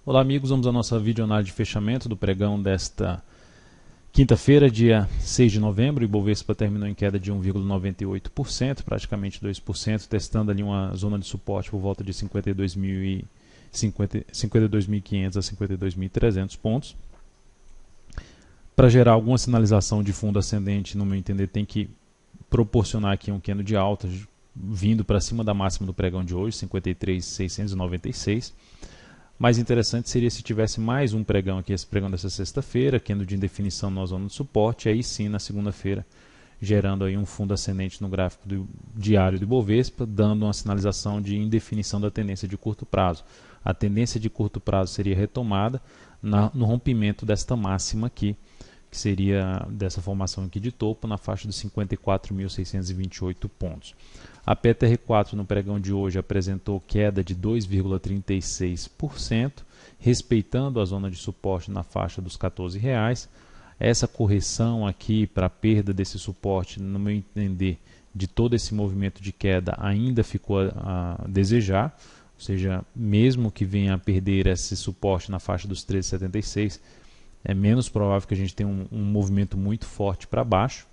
Olá amigos, vamos à nossa videoanálise de fechamento do pregão desta quinta-feira, dia 6 de novembro. O Ibovespa terminou em queda de 1,98%, praticamente 2%, testando ali uma zona de suporte por volta de 52.500 a 52.300 pontos. Para gerar alguma sinalização de fundo ascendente, no meu entender, tem que proporcionar aqui um candle de alta, vindo para cima da máxima do pregão de hoje, 53.696. Mais interessante seria se tivesse mais um pregão aqui, esse pregão dessa sexta-feira, candle de indefinição na zona de suporte, aí sim na segunda-feira, gerando aí um fundo ascendente no gráfico diário do Ibovespa, dando uma sinalização de indefinição da tendência de curto prazo. A tendência de curto prazo seria retomada no rompimento desta máxima aqui, que seria dessa formação aqui de topo, na faixa dos 54.628 pontos. A PTR4 no pregão de hoje apresentou queda de 2,36%, respeitando a zona de suporte na faixa dos R$14. Essa correção aqui para a perda desse suporte, no meu entender, de todo esse movimento de queda ainda ficou a desejar, ou seja, mesmo que venha a perder esse suporte na faixa dos 13,76, é menos provável que a gente tenha um movimento muito forte para baixo.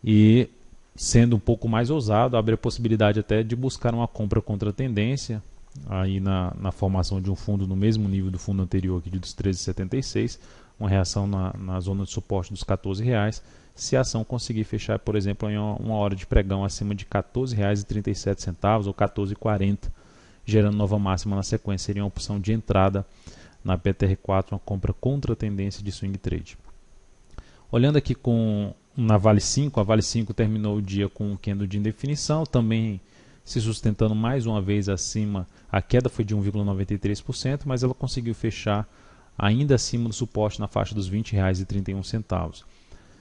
E sendo um pouco mais ousado, abre a possibilidade até de buscar uma compra contra a tendência, aí na formação de um fundo no mesmo nível do fundo anterior aqui dos 13,76, uma reação na zona de suporte dos R$14, se a ação conseguir fechar, por exemplo, em uma hora de pregão acima de R$14,37 ou R$14,40, gerando nova máxima na sequência. Seria uma opção de entrada na PTR4, uma compra contra a tendência de swing trade. Olhando aqui na Vale 5, a Vale 5 terminou o dia com um candle de indefinição, também se sustentando mais uma vez acima. A queda foi de 1,93%, mas ela conseguiu fechar ainda acima do suporte na faixa dos R$20,31.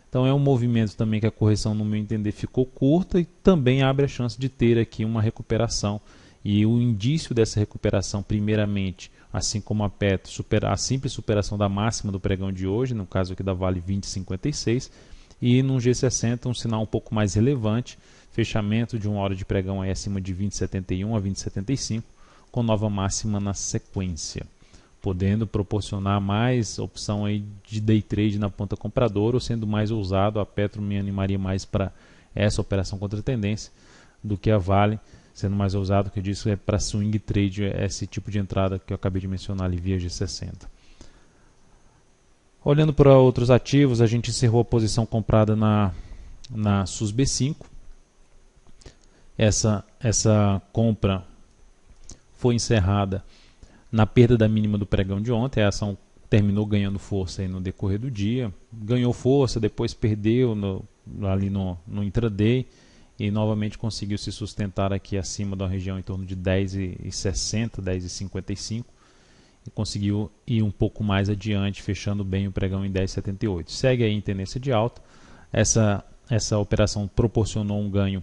Então é um movimento também que a correção, no meu entender, ficou curta e também abre a chance de ter aqui uma recuperação. E o indício dessa recuperação, primeiramente, assim como a Petro, a simples superação da máxima do pregão de hoje, no caso aqui da Vale 20,56, e no G60 um sinal um pouco mais relevante, fechamento de uma hora de pregão aí acima de 20,71 a 20,75, com nova máxima na sequência, podendo proporcionar mais opção aí de day trade na ponta compradora, ou sendo mais ousado, a Petro me animaria mais para essa operação contra a tendência do que a Vale, sendo mais ousado, que eu disse, é para swing trade, esse tipo de entrada que eu acabei de mencionar ali via G60. Olhando para outros ativos, a gente encerrou a posição comprada na SUSB5. Essa compra foi encerrada na perda da mínima do pregão de ontem. A ação terminou ganhando força aí no decorrer do dia. Ganhou força, depois perdeu ali no intraday. E novamente conseguiu se sustentar aqui acima da região em torno de 10,60, 10,55 e conseguiu ir um pouco mais adiante, fechando bem o pregão em 10,78. Segue aí em tendência de alta. Essa operação proporcionou um ganho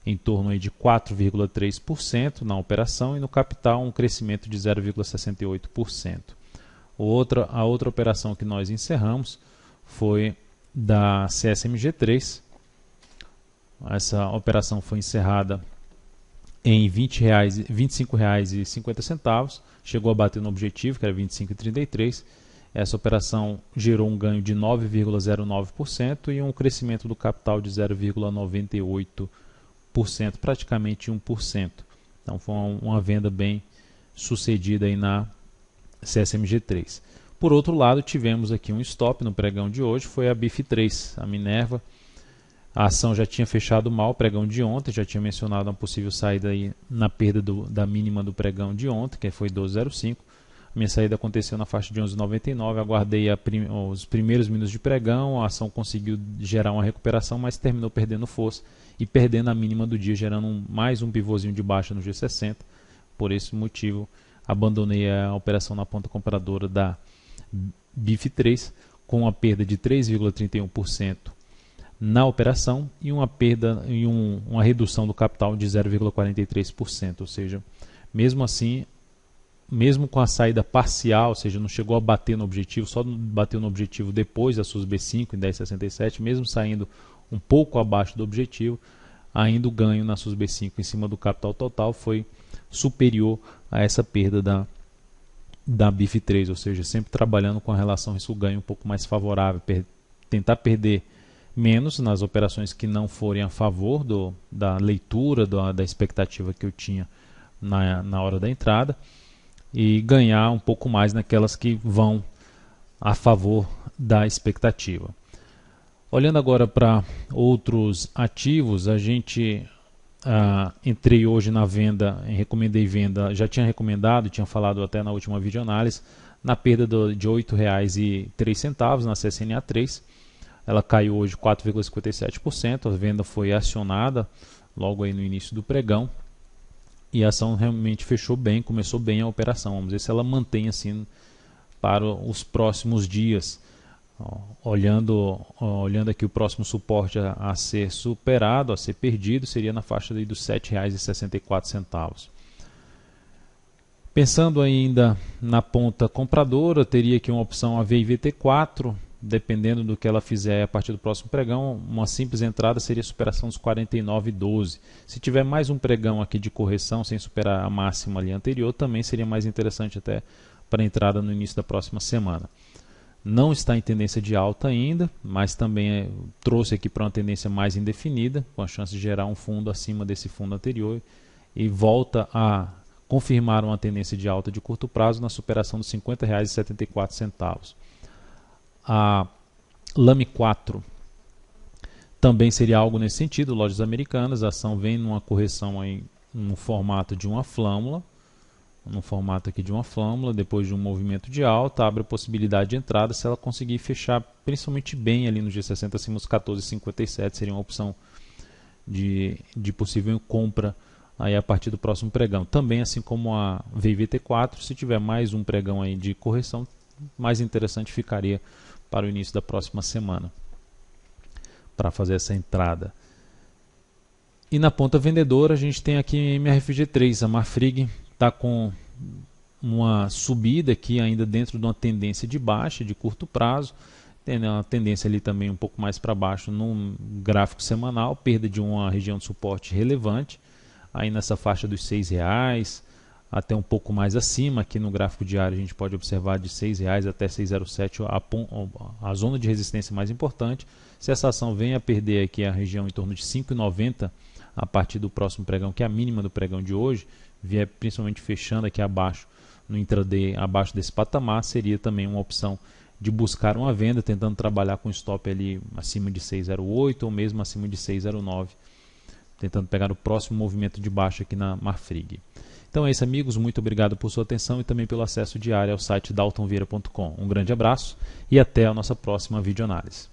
em torno aí de 4,3% na operação e no capital um crescimento de 0,68%. A outra operação que nós encerramos foi da CSMG3. Essa operação foi encerrada em R$ 25,50, chegou a bater no objetivo, que era R$ 25,33. Essa operação gerou um ganho de 9,09% e um crescimento do capital de 0,98%, praticamente 1%. Então foi uma venda bem sucedida aí na CSMG3. Por outro lado, tivemos aqui um stop no pregão de hoje, foi a BIF3, a Minerva. A ação já tinha fechado mal o pregão de ontem, já tinha mencionado uma possível saída aí na perda da mínima do pregão de ontem, que foi 12,05. A minha saída aconteceu na faixa de 11,99, aguardei os primeiros minutos de pregão, a ação conseguiu gerar uma recuperação, mas terminou perdendo força e perdendo a mínima do dia, gerando mais um pivôzinho de baixa no G60. Por esse motivo, abandonei a operação na ponta compradora da BIF3, com uma perda de 3,31%. na operação e uma perda e uma redução do capital de 0,43%, ou seja, mesmo assim, mesmo com a saída parcial, ou seja, não chegou a bater no objetivo, só bateu no objetivo depois da SUSB5 em 10,67, mesmo saindo um pouco abaixo do objetivo, ainda o ganho na SUSB5 em cima do capital total foi superior a essa perda da BIF3, ou seja, sempre trabalhando com a relação risco-ganho um pouco mais favorável, tentar perder menos nas operações que não forem a favor da leitura, da expectativa que eu tinha na hora da entrada, e ganhar um pouco mais naquelas que vão a favor da expectativa. Olhando agora para outros ativos, a gente entrei hoje na venda, recomendei venda, já tinha recomendado, tinha falado até na última videoanálise, na perda de R$ 8,03 na CSNA3. Ela caiu hoje 4,57%, a venda foi acionada logo aí no início do pregão e a ação realmente fechou bem, começou bem a operação. Vamos ver se ela mantém assim para os próximos dias. Olhando aqui o próximo suporte a ser superado, a ser perdido, seria na faixa dos R$ 7,64. Pensando ainda na ponta compradora, teria aqui uma opção AVIVT4, dependendo do que ela fizer a partir do próximo pregão, uma simples entrada seria a superação dos 49,12. Se tiver mais um pregão aqui de correção sem superar a máxima ali anterior, também seria mais interessante até para a entrada no início da próxima semana. Não está em tendência de alta ainda, mas também trouxe aqui para uma tendência mais indefinida, com a chance de gerar um fundo acima desse fundo anterior e volta a confirmar uma tendência de alta de curto prazo na superação dos R$ 50,74. A LAME4 também seria algo nesse sentido, lojas americanas, a ação vem numa correção aí no formato de uma flâmula, depois de um movimento de alta, abre a possibilidade de entrada se ela conseguir fechar principalmente bem ali no G60 acima dos 14,57, seria uma opção de possível compra aí a partir do próximo pregão. Também assim como a VIVT4, se tiver mais um pregão aí de correção, mais interessante ficaria para o início da próxima semana para fazer essa entrada. E na ponta vendedora a gente tem aqui MRFG3, a Marfrig está com uma subida aqui ainda dentro de uma tendência de baixa de curto prazo, tem uma tendência ali também um pouco mais para baixo no gráfico semanal, perda de uma região de suporte relevante, aí nessa faixa dos R$ 6,00, até um pouco mais acima, aqui no gráfico diário a gente pode observar de R$ 6,00 até 6,07 a zona de resistência mais importante. Se essa ação vem a perder aqui a região em torno de 5,90 a partir do próximo pregão, que é a mínima do pregão de hoje, vier principalmente fechando aqui abaixo no intraday, abaixo desse patamar, seria também uma opção de buscar uma venda, tentando trabalhar com stop ali acima de 6,08 ou mesmo acima de 6,09, tentando pegar o próximo movimento de baixa aqui na Marfrig. Então é isso, amigos, muito obrigado por sua atenção e também pelo acesso diário ao site daltonvieira.com. Um grande abraço e até a nossa próxima videoanálise.